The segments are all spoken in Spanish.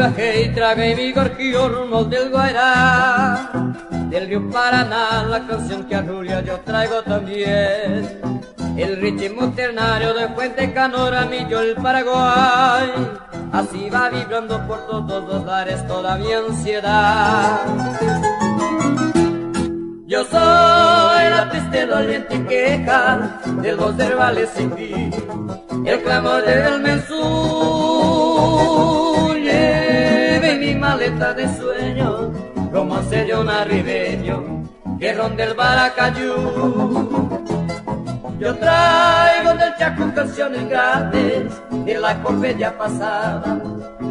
viajé y tragué mi gorgiormos del Guairá. Del río Paraná, la canción que arrulla yo traigo también. El ritmo ternario de Fuente Canoramillo, el Paraguay. Así va vibrando por todos los lares toda mi ansiedad. Yo soy la triste doliente y queja de los herbales sin fin, el clamor del mensú. Lleve mi maleta de sueño como sello un arribeño que ronda el Baracayú. Yo traigo del Chaco canciones grandes de la epopeya pasada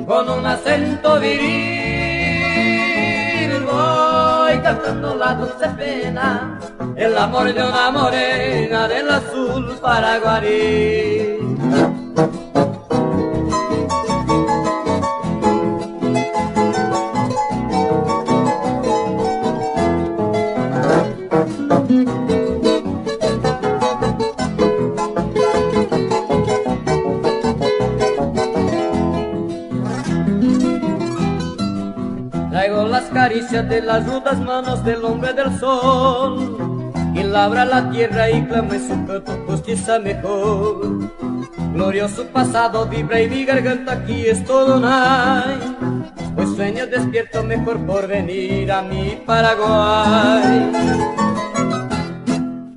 con un acento viril. Voy cantando la dulce pena, el amor de una morena del azul Paraguarí. Traigo las caricias de las rudas manos del hombre del sol, y labra la tierra y clama en su canto justicia mejor. Glorioso pasado vibra y mi garganta aquí es todo night, pues sueño despierto mejor por venir a mi Paraguay.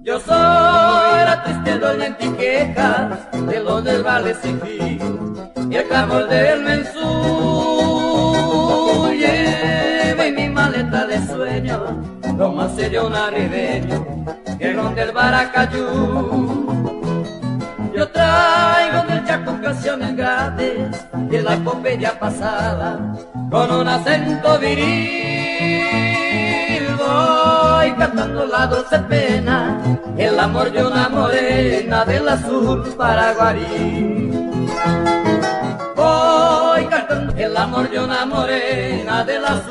Yo soy la triste doliente y queja de los desvales sin fin, y el clamor del mensú. Lleve mi maleta de sueño como sería un arribeño que ronda el Baracayú. Yo traigo del Chaco canciones grandes de la epopeya pasada con un acento viril. Voy cantando la dulce pena, el amor de una morena del azul Paraguarí. Voy cantando el amor de una morena del azul